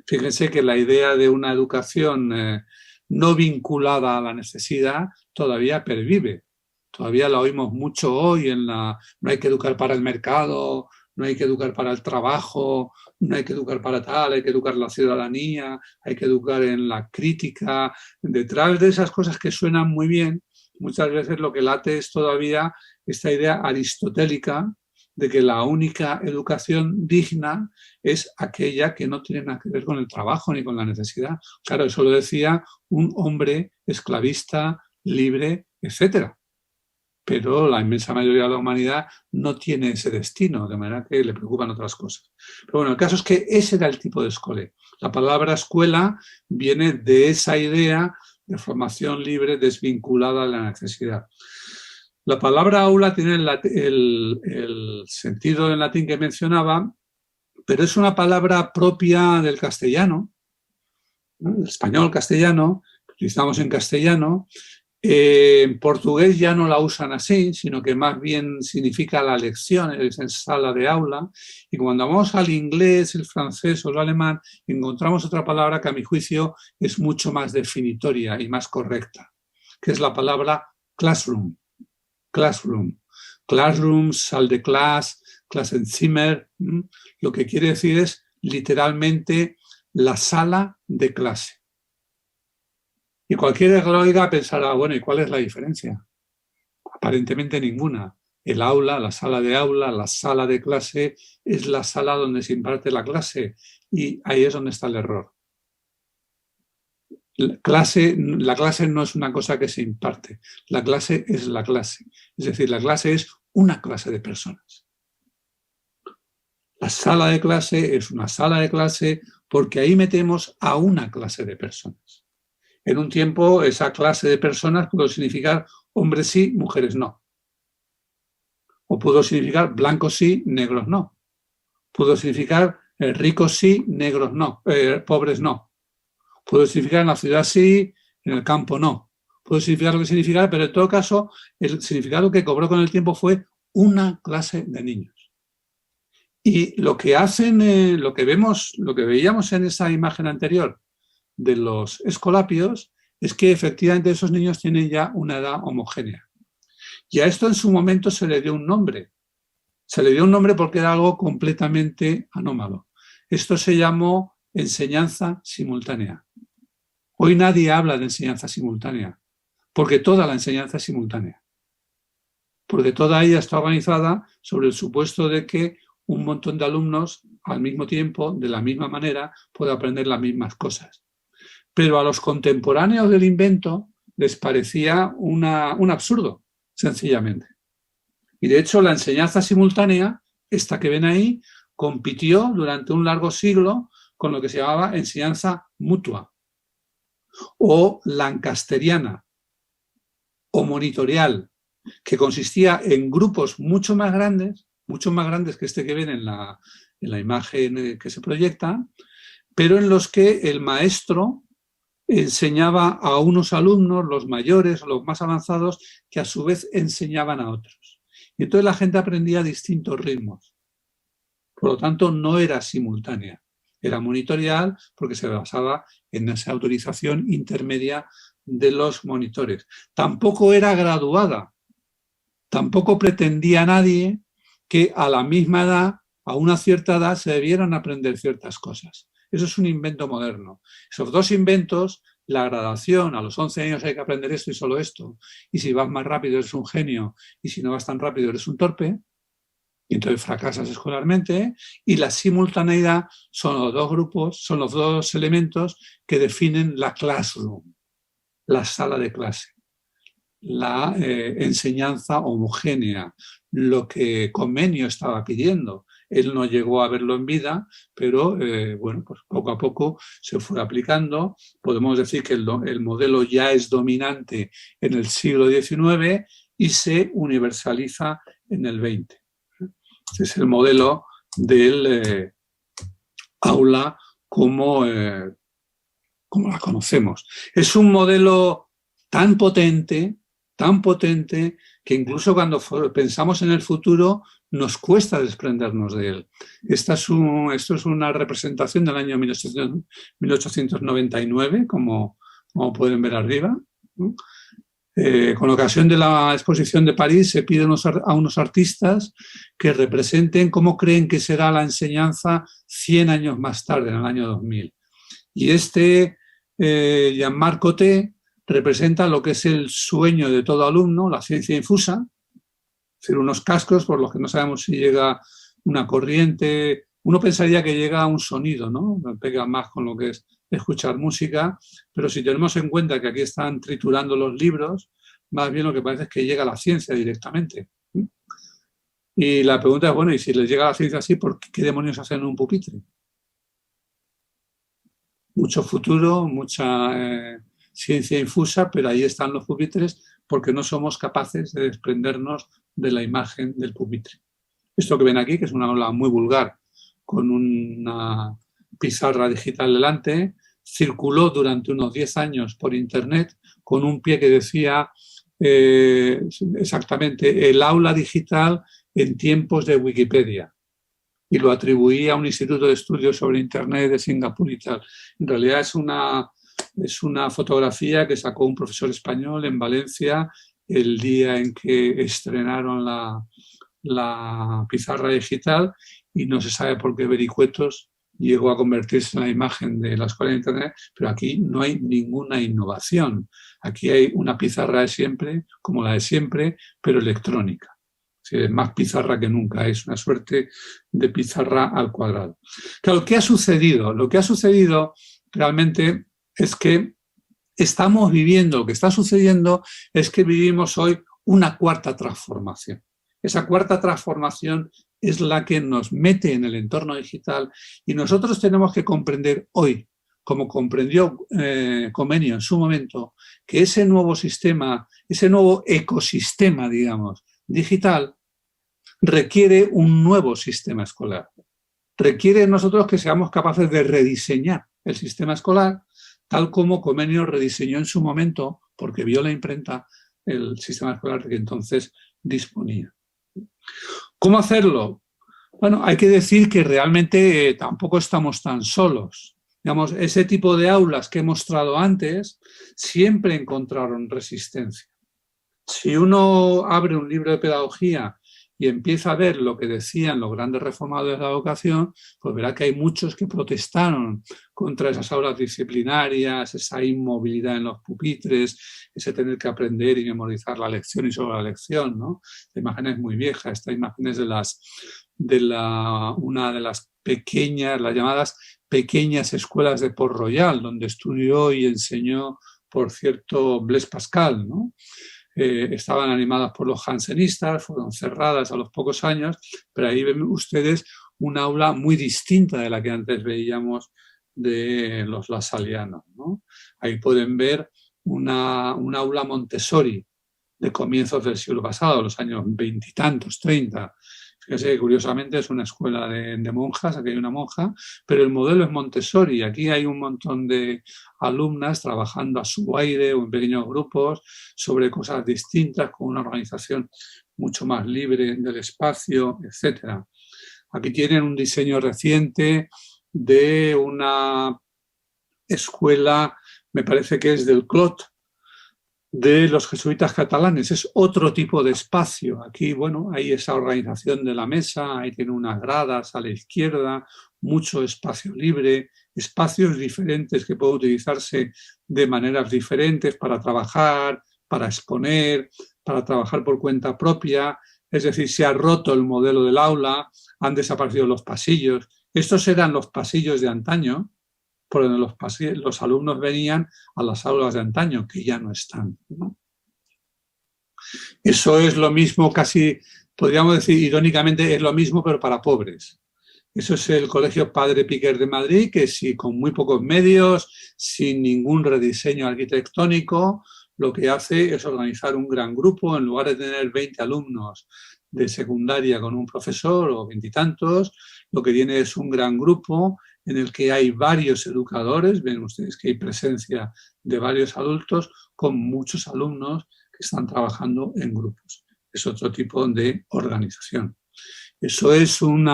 Fíjense que la idea de una educación no vinculada a la necesidad todavía pervive. Todavía la oímos mucho hoy no hay que educar para el mercado, no hay que educar para el trabajo, no hay que educar para tal, hay que educar la ciudadanía, hay que educar en la crítica. Detrás de esas cosas que suenan muy bien, muchas veces lo que late es todavía esta idea aristotélica de que la única educación digna es aquella que no tiene nada que ver con el trabajo ni con la necesidad. Claro, eso lo decía un hombre esclavista, libre, etcétera. Pero la inmensa mayoría de la humanidad no tiene ese destino, de manera que le preocupan otras cosas. Pero bueno, el caso es que ese era el tipo de escolé. La palabra escuela viene de esa idea de formación libre desvinculada de la necesidad. La palabra aula tiene el sentido en latín que mencionaba, pero es una palabra propia del castellano, ¿no? El español castellano, que utilizamos en castellano. En portugués ya no la usan así, sino que más bien significa la lección, es en sala de aula. Y cuando vamos al inglés, el francés o el alemán, encontramos otra palabra que a mi juicio es mucho más definitoria y más correcta, que es la palabra classroom. Classroom. Classroom, salle de clase, Klassenzimmer. Lo que quiere decir es literalmente la sala de clase. Y cualquiera que lo oiga pensará, bueno, ¿y cuál es la diferencia? Aparentemente ninguna. El aula, la sala de aula, la sala de clase es la sala donde se imparte la clase y ahí es donde está el error. La clase no es una cosa que se imparte, la clase es la clase. Es decir, la clase es una clase de personas. La sala de clase es una sala de clase porque ahí metemos a una clase de personas. En un tiempo, esa clase de personas pudo significar hombres sí, mujeres no. O pudo significar blancos sí, negros no. Pudo significar ricos sí, negros no, pobres no. Pudo significar en la ciudad sí, en el campo no. Pudo significar lo que significara, pero en todo caso, el significado que cobró con el tiempo fue una clase de niños. Y lo que hacen, lo que veíamos en esa imagen anterior, de los escolapios, es que efectivamente esos niños tienen ya una edad homogénea. Y a esto en su momento se le dio un nombre. Se le dio un nombre porque era algo completamente anómalo. Esto se llamó enseñanza simultánea. Hoy nadie habla de enseñanza simultánea, porque toda la enseñanza es simultánea. Porque toda ella está organizada sobre el supuesto de que un montón de alumnos al mismo tiempo, de la misma manera, puede aprender las mismas cosas. Pero a los contemporáneos del invento les parecía un absurdo, sencillamente. Y de hecho la enseñanza simultánea, esta que ven ahí, compitió durante un largo siglo con lo que se llamaba enseñanza mutua o lancasteriana o monitorial, que consistía en grupos mucho más grandes que este que ven en la imagen que se proyecta, pero en los que el maestro enseñaba a unos alumnos, los mayores, los más avanzados, que a su vez enseñaban a otros. Y entonces la gente aprendía distintos ritmos. Por lo tanto, no era simultánea. Era monitorial porque se basaba en esa autorización intermedia de los monitores. Tampoco era graduada. Tampoco pretendía nadie que a la misma edad, a una cierta edad, se debieran aprender ciertas cosas. Eso es un invento moderno. Esos dos inventos, la gradación, a los 11 años hay que aprender esto y solo esto, y si vas más rápido eres un genio, y si no vas tan rápido eres un torpe, y entonces fracasas escolarmente, y la simultaneidad son los dos grupos, son los dos elementos que definen la classroom, la sala de clase. La enseñanza homogénea, lo que Comenius estaba pidiendo. Él no llegó a verlo en vida, pero bueno, pues poco a poco se fue aplicando. Podemos decir que el modelo ya es dominante en el siglo XIX y se universaliza en el XX. Este es el modelo del aula como la conocemos. Es un modelo tan potente que incluso cuando pensamos en el futuro nos cuesta desprendernos de él. Esto es una representación del año 1899, como pueden ver arriba. Con ocasión de la exposición de París se pide a unos artistas que representen cómo creen que será la enseñanza 100 años más tarde, en el año 2000. Y Jean-Marc Coté representa lo que es el sueño de todo alumno, la ciencia infusa, es decir, unos cascos por los que no sabemos si llega una corriente. Uno pensaría que llega un sonido, ¿no? Pega más con lo que es escuchar música, pero si tenemos en cuenta que aquí están triturando los libros, más bien lo que parece es que llega la ciencia directamente. Y la pregunta es, bueno, ¿y si les llega la ciencia así, por qué demonios hacen un pupitre? Mucho futuro, mucha ciencia infusa, pero ahí están los pupitres porque no somos capaces de desprendernos de la imagen del pupitre. Esto que ven aquí, que es una aula muy vulgar, con una pizarra digital delante, circuló durante unos 10 años por internet con un pie que decía exactamente el aula digital en tiempos de Wikipedia, y lo atribuía a un instituto de estudios sobre internet de Singapur y tal. En realidad es una fotografía que sacó un profesor español en Valencia el día en que estrenaron la pizarra digital, y no se sabe por qué vericuetos llegó a convertirse en la imagen de la escuela de internet, pero aquí no hay ninguna innovación. Aquí hay una pizarra de siempre, como la de siempre, pero electrónica. Es más pizarra que nunca, es una suerte de pizarra al cuadrado. Claro, ¿qué ha sucedido? Lo que ha sucedido realmente es que estamos viviendo, lo que está sucediendo es que vivimos hoy una cuarta transformación. Esa cuarta transformación es la que nos mete en el entorno digital, y nosotros tenemos que comprender hoy, como comprendió Comenius en su momento, que ese nuevo sistema, ese nuevo ecosistema, digamos, digital, requiere un nuevo sistema escolar. Requiere nosotros que seamos capaces de rediseñar el sistema escolar, tal como Comenius rediseñó en su momento, porque vio la imprenta, el sistema escolar que entonces disponía. ¿Cómo hacerlo? Bueno, hay que decir que realmente tampoco estamos tan solos. Digamos, ese tipo de aulas que he mostrado antes siempre encontraron resistencia. Si uno abre un libro de pedagogía y empieza a ver lo que decían los grandes reformadores de la educación, pues verá que hay muchos que protestaron contra esas aulas disciplinarias, esa inmovilidad en los pupitres, ese tener que aprender y memorizar la lección y sobre la lección, ¿no? La imagen es muy vieja, esta imagen es una de las pequeñas, las llamadas pequeñas escuelas de Port Royal, donde estudió y enseñó, por cierto, Blaise Pascal, ¿no? Estaban animadas por los jansenistas, fueron cerradas a los pocos años, pero ahí ven ustedes un aula muy distinta de la que antes veíamos de los lasalianos, ¿no? Ahí pueden ver un aula Montessori de comienzos del siglo pasado, los años veintitantos, 30. Fíjese que curiosamente es una escuela de monjas, aquí hay una monja, pero el modelo es Montessori. Aquí hay un montón de alumnas trabajando a su aire o en pequeños grupos sobre cosas distintas, con una organización mucho más libre del espacio, etc. Aquí tienen un diseño reciente de una escuela, me parece que es del Clot, de los jesuitas catalanes. Es otro tipo de espacio. Aquí, bueno, hay esa organización de la mesa, ahí tiene unas gradas a la izquierda, mucho espacio libre, espacios diferentes que pueden utilizarse de maneras diferentes para trabajar, para exponer, para trabajar por cuenta propia. Es decir, se ha roto el modelo del aula, han desaparecido los pasillos. Estos eran los pasillos de antaño, por donde los alumnos venían a las aulas de antaño, que ya no están, ¿no? Eso es lo mismo, casi podríamos decir irónicamente, es lo mismo pero para pobres. Eso es el Colegio Padre Piquer de Madrid, que sí, con muy pocos medios, sin ningún rediseño arquitectónico, lo que hace es organizar un gran grupo. En lugar de tener 20 alumnos de secundaria con un profesor o veintitantos, lo que tiene es un gran grupo en el que hay varios educadores. Ven ustedes que hay presencia de varios adultos con muchos alumnos que están trabajando en grupos. Es otro tipo de organización. Eso es un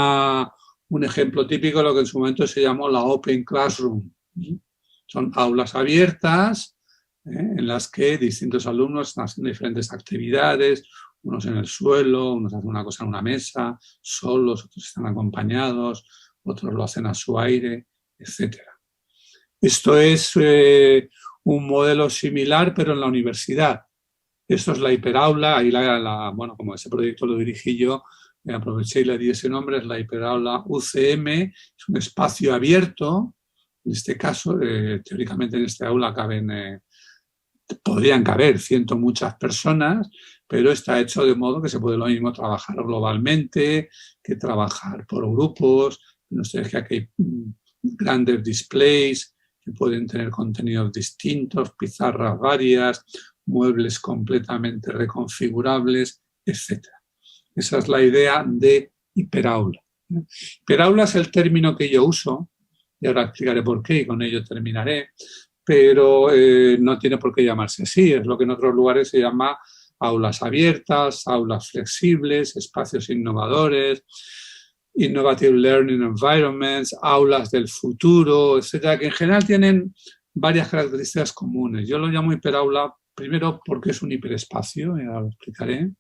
ejemplo típico de lo que en su momento se llamó la Open Classroom. Son aulas abiertas en las que distintos alumnos están haciendo diferentes actividades, unos en el suelo, unos hacen una cosa en una mesa, solos, otros están acompañados, otros lo hacen a su aire, etc. Esto es un modelo similar, pero en la universidad. Esto es la hiperaula, ahí bueno, como ese proyecto lo dirigí yo, me aproveché y le di ese nombre, es la hiperaula UCM, es un espacio abierto, en este caso, teóricamente en este aula podrían caber muchas personas, pero está hecho de modo que se puede lo mismo trabajar globalmente que trabajar por grupos. No sé, que aquí hay grandes displays que pueden tener contenidos distintos, pizarras varias, muebles completamente reconfigurables, etc. Esa es la idea de hiperaula. Hiperaula es el término que yo uso, y ahora explicaré por qué y con ello terminaré, pero no tiene por qué llamarse así. Es lo que en otros lugares se llama aulas abiertas, aulas flexibles, espacios innovadores, Innovative Learning Environments, aulas del futuro, etcétera, que en general tienen varias características comunes. Yo lo llamo hiperaula, primero porque es un hiperespacio, y ahora lo explicaré.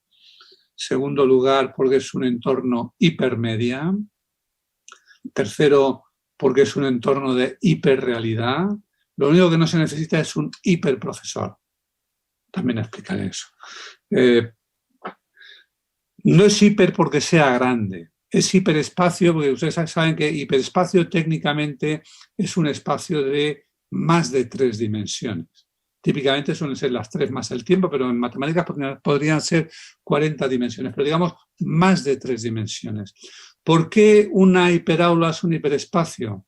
Segundo lugar, porque es un entorno hipermedia. Tercero, porque es un entorno de hiperrealidad. Lo único que no se necesita es un hiperprofesor. También explicaré eso. No es hiper porque sea grande. Es hiperespacio porque ustedes saben que hiperespacio técnicamente es un espacio de más de 3 dimensiones. Típicamente suelen ser las 3 más el tiempo, pero en matemáticas podrían ser 40 dimensiones, pero digamos más de 3 dimensiones. ¿Por qué una hiperaula es un hiperespacio?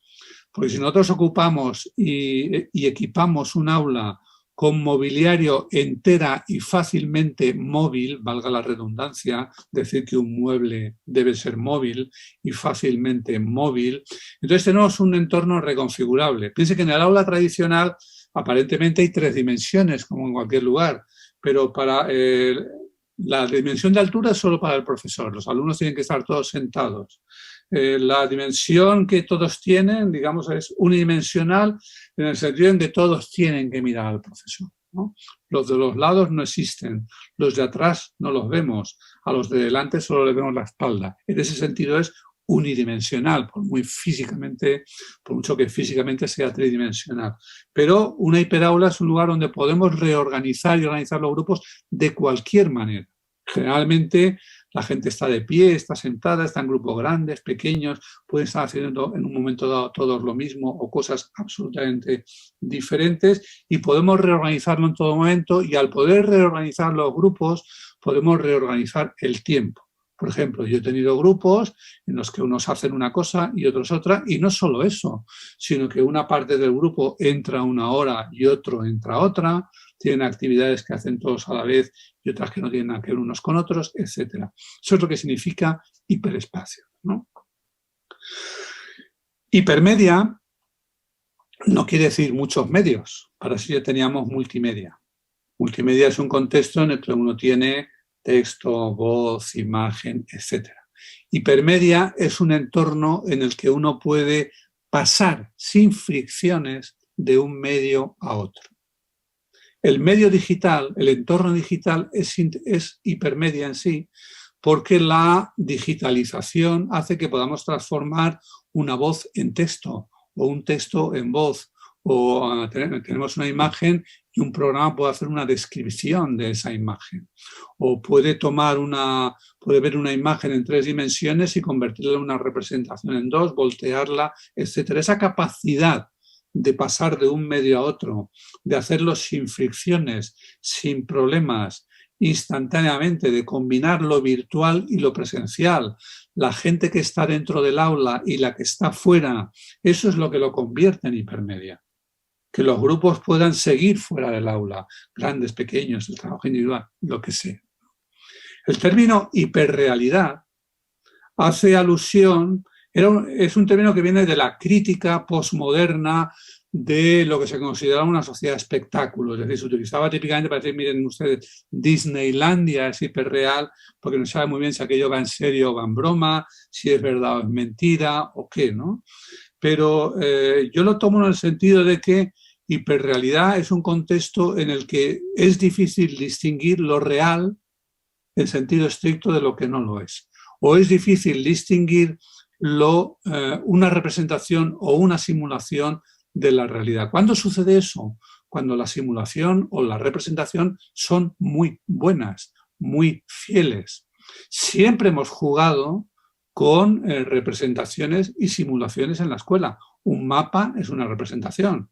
Porque si nosotros ocupamos y equipamos un aula con mobiliario entera y fácilmente móvil, valga la redundancia, decir que un mueble debe ser móvil y fácilmente móvil, entonces tenemos un entorno reconfigurable. Piense que en el aula tradicional aparentemente hay 3 dimensiones, como en cualquier lugar, pero para la dimensión de altura es solo para el profesor, los alumnos tienen que estar todos sentados. La dimensión que todos tienen, digamos, es unidimensional en el sentido en que todos tienen que mirar al profesor, ¿no? Los de los lados no existen, los de atrás no los vemos, a los de delante solo les vemos la espalda. En ese sentido es unidimensional, por mucho que físicamente sea tridimensional. Pero una hiperaula es un lugar donde podemos reorganizar y organizar los grupos de cualquier manera. Generalmente la gente está de pie, está sentada, está en grupos grandes, pequeños, pueden estar haciendo en un momento dado todos lo mismo o cosas absolutamente diferentes y podemos reorganizarlo en todo momento y al poder reorganizar los grupos podemos reorganizar el tiempo. Por ejemplo, yo he tenido grupos en los que unos hacen una cosa y otros otra, y no solo eso, sino que una parte del grupo entra una hora y otro entra otra, tienen actividades que hacen todos a la vez y otras que no tienen nada que ver unos con otros, etc. Eso es lo que significa hiperespacio, ¿no? Hipermedia no quiere decir muchos medios, para eso ya teníamos multimedia. Multimedia es un contexto en el que uno tiene texto, voz, imagen, etc. Hipermedia es un entorno en el que uno puede pasar sin fricciones de un medio a otro. El medio digital, el entorno digital es hipermedia en sí, porque la digitalización hace que podamos transformar una voz en texto o un texto en voz, o tenemos una imagen y un programa puede hacer una descripción de esa imagen, o puede ver una imagen en 3 dimensiones y convertirla en una representación en 2, voltearla, etc. Esa capacidad de pasar de un medio a otro, de hacerlo sin fricciones, sin problemas, instantáneamente, de combinar lo virtual y lo presencial, la gente que está dentro del aula y la que está fuera, eso es lo que lo convierte en hipermedia. Que los grupos puedan seguir fuera del aula, grandes, pequeños, el trabajo individual, lo que sea. El término hiperrealidad hace alusión, es un término que viene de la crítica posmoderna de lo que se consideraba una sociedad de espectáculos. Es decir, se utilizaba típicamente para decir, miren ustedes, Disneylandia es hiperreal, porque no sabe muy bien si aquello va en serio o va en broma, si es verdad o es mentira o qué, ¿no? Pero yo lo tomo en el sentido de que hiperrealidad es un contexto en el que es difícil distinguir lo real en sentido estricto de lo que no lo es. O es difícil distinguir una representación o una simulación de la realidad. ¿Cuándo sucede eso? Cuando la simulación o la representación son muy buenas, muy fieles. Siempre hemos jugado con representaciones y simulaciones en la escuela. Un mapa es una representación.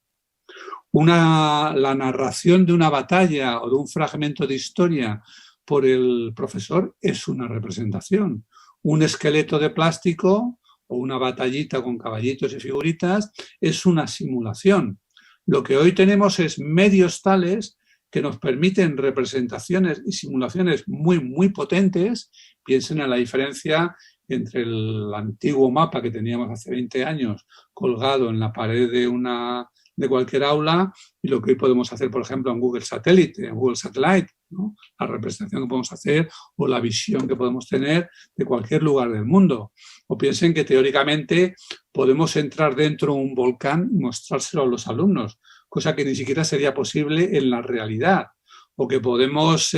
La narración de una batalla o de un fragmento de historia por el profesor es una representación. Un esqueleto de plástico o una batallita con caballitos y figuritas es una simulación. Lo que hoy tenemos es medios tales que nos permiten representaciones y simulaciones muy, muy potentes. Piensen en la diferencia entre el antiguo mapa que teníamos hace 20 años colgado en la pared de cualquier aula y lo que hoy podemos hacer, por ejemplo, en Google Satellite, ¿no? La representación que podemos hacer o la visión que podemos tener de cualquier lugar del mundo. O piensen que teóricamente podemos entrar dentro de un volcán y mostrárselo a los alumnos, cosa que ni siquiera sería posible en la realidad. O que podemos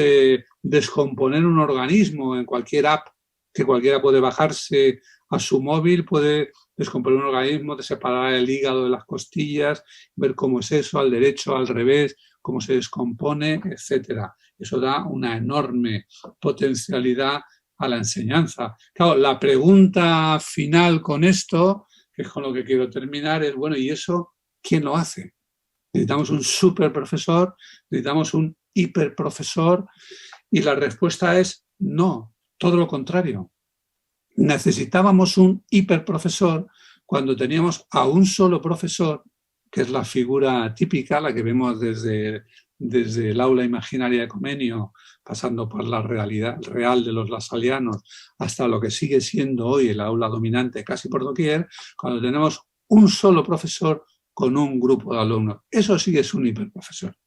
descomponer un organismo en cualquier app que cualquiera puede bajarse a su móvil, puede descomponer un organismo, de separar el hígado de las costillas, ver cómo es eso, al derecho, al revés, cómo se descompone, etc. Eso da una enorme potencialidad a la enseñanza. Claro, la pregunta final con esto, que es con lo que quiero terminar, es, bueno, ¿y eso quién lo hace? ¿Necesitamos un superprofesor? ¿Necesitamos un hiperprofesor? Y la respuesta es no, todo lo contrario. Necesitábamos un hiperprofesor cuando teníamos a un solo profesor, que es la figura típica, la que vemos desde el aula imaginaria de Comenio, pasando por la realidad real de los lasalianos, hasta lo que sigue siendo hoy el aula dominante casi por doquier, cuando tenemos un solo profesor con un grupo de alumnos. Eso sí es un hiperprofesor.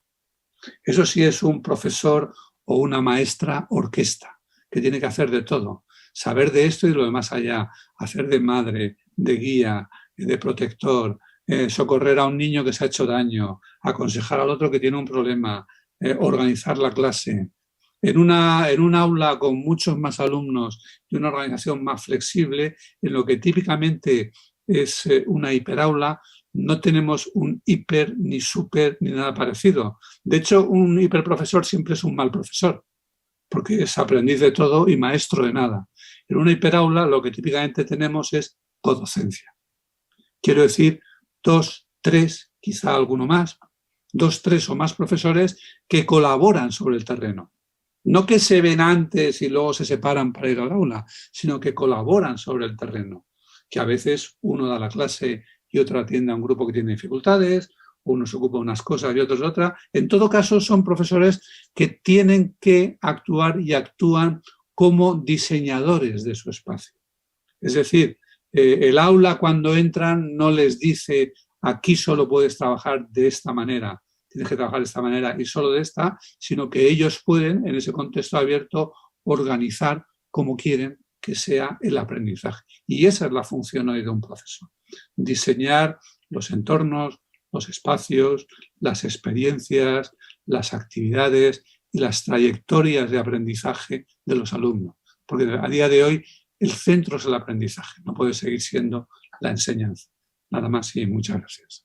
Eso sí es un profesor o una maestra orquesta, que tiene que hacer de todo. Saber de esto y de lo demás allá, hacer de madre, de guía, de protector, socorrer a un niño que se ha hecho daño, aconsejar al otro que tiene un problema, organizar la clase. En un aula con muchos más alumnos y una organización más flexible, en lo que típicamente es una hiperaula, no tenemos un hiper, ni super, ni nada parecido. De hecho, un hiperprofesor siempre es un mal profesor, porque es aprendiz de todo y maestro de nada. En una hiperaula lo que típicamente tenemos es codocencia. Quiero decir, 2, 3, quizá alguno más, 2, 3 o más profesores que colaboran sobre el terreno. No que se ven antes y luego se separan para ir al aula, sino que colaboran sobre el terreno, que a veces uno da la clase y otro atiende a un grupo que tiene dificultades, uno se ocupa de unas cosas y otros de otras. En todo caso, son profesores que tienen que actuar y actúan como diseñadores de su espacio. Es decir, el aula cuando entran no les dice aquí solo puedes trabajar de esta manera, tienes que trabajar de esta manera y solo de esta, sino que ellos pueden, en ese contexto abierto, organizar como quieren que sea el aprendizaje. Y esa es la función hoy de un profesor. Diseñar los entornos, los espacios, las experiencias, las actividades y las trayectorias de aprendizaje de los alumnos. Porque a día de hoy el centro es el aprendizaje, no puede seguir siendo la enseñanza. Nada más y muchas gracias.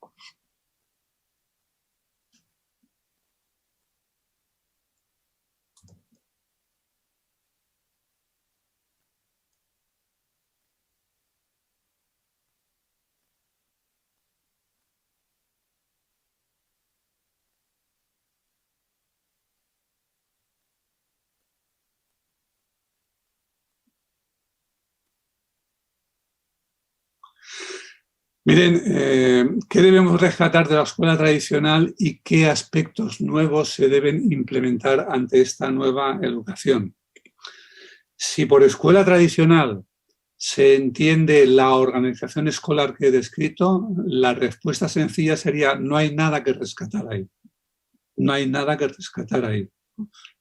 Miren, ¿qué debemos rescatar de la escuela tradicional y qué aspectos nuevos se deben implementar ante esta nueva educación? Si por escuela tradicional se entiende la organización escolar que he descrito, la respuesta sencilla sería no hay nada que rescatar ahí. No hay nada que rescatar ahí.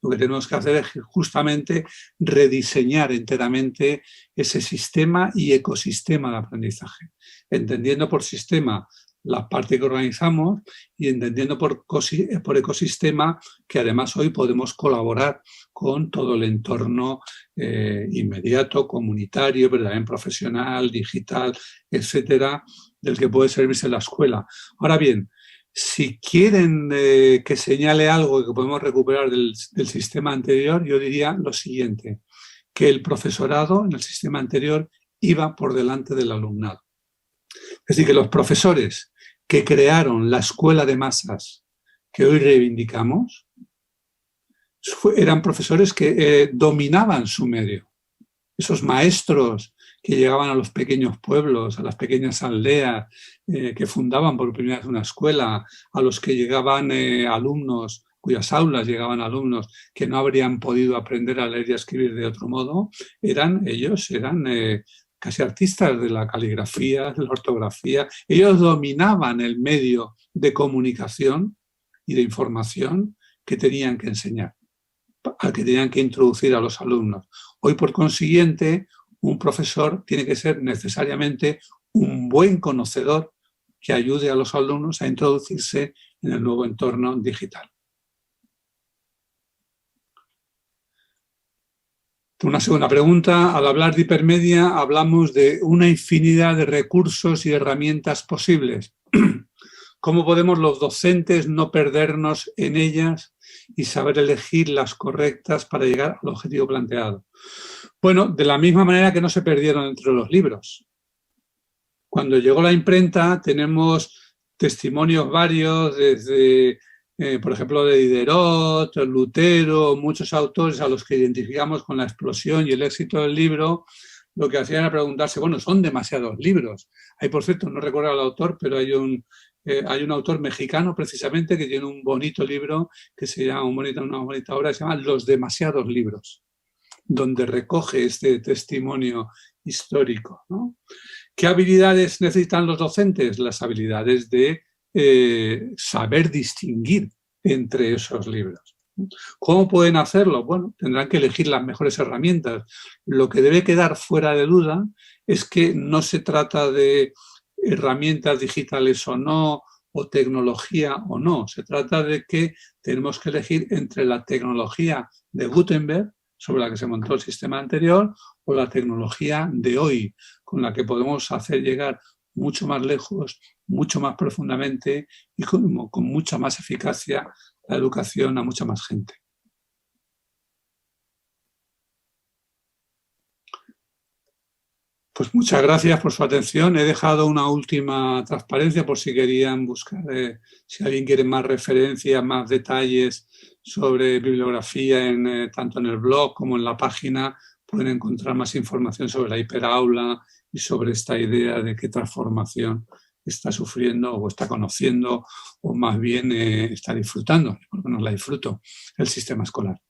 Lo que tenemos que hacer es justamente rediseñar enteramente ese sistema y ecosistema de aprendizaje, entendiendo por sistema la parte que organizamos y entendiendo por ecosistema que además hoy podemos colaborar con todo el entorno inmediato, comunitario, pero también profesional, digital, etcétera, del que puede servirse la escuela. Ahora bien, si quieren que señale algo que podemos recuperar del sistema anterior, yo diría lo siguiente, que el profesorado en el sistema anterior iba por delante del alumnado. Es decir, que los profesores que crearon la escuela de masas que hoy reivindicamos eran profesores que dominaban su medio. Esos maestros que llegaban a los pequeños pueblos, a las pequeñas aldeas, que fundaban por primera vez una escuela, a los que llegaban alumnos, cuyas aulas llegaban alumnos que no habrían podido aprender a leer y a escribir de otro modo, eran casi artistas de la caligrafía, de la ortografía. Ellos dominaban el medio de comunicación y de información que tenían que enseñar, al que tenían que introducir a los alumnos. Hoy, por consiguiente, un profesor tiene que ser necesariamente un buen conocedor que ayude a los alumnos a introducirse en el nuevo entorno digital. Una segunda pregunta. Al hablar de hipermedia, hablamos de una infinidad de recursos y herramientas posibles. ¿Cómo podemos los docentes no perdernos en ellas y saber elegir las correctas para llegar al objetivo planteado? Bueno, de la misma manera que no se perdieron entre los libros. Cuando llegó la imprenta tenemos testimonios varios desde, por ejemplo, de Diderot, Lutero, muchos autores a los que identificamos con la explosión y el éxito del libro. Lo que hacían era preguntarse, bueno, son demasiados libros. Hay, por cierto, no recuerdo al autor, pero hay un autor mexicano precisamente que tiene un bonito libro que se llama, una bonita obra que se llama Los demasiados libros, donde recoge este testimonio histórico, ¿no? ¿Qué habilidades necesitan los docentes? Las habilidades de saber distinguir entre esos libros. ¿Cómo pueden hacerlo? Bueno, tendrán que elegir las mejores herramientas. Lo que debe quedar fuera de duda es que no se trata de herramientas digitales o no, o tecnología o no. Se trata de que tenemos que elegir entre la tecnología de Gutenberg, sobre la que se montó el sistema anterior, o la tecnología de hoy, con la que podemos hacer llegar mucho más lejos, mucho más profundamente y con mucha más eficacia la educación a mucha más gente. Pues muchas gracias por su atención. He dejado una última transparencia por si querían buscar, si alguien quiere más referencias, más detalles sobre bibliografía, tanto en el blog como en la página, pueden encontrar más información sobre la hiperaula y sobre esta idea de qué transformación está sufriendo o está conociendo o más bien está disfrutando, porque no la disfruto, el sistema escolar.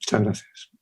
Muchas gracias.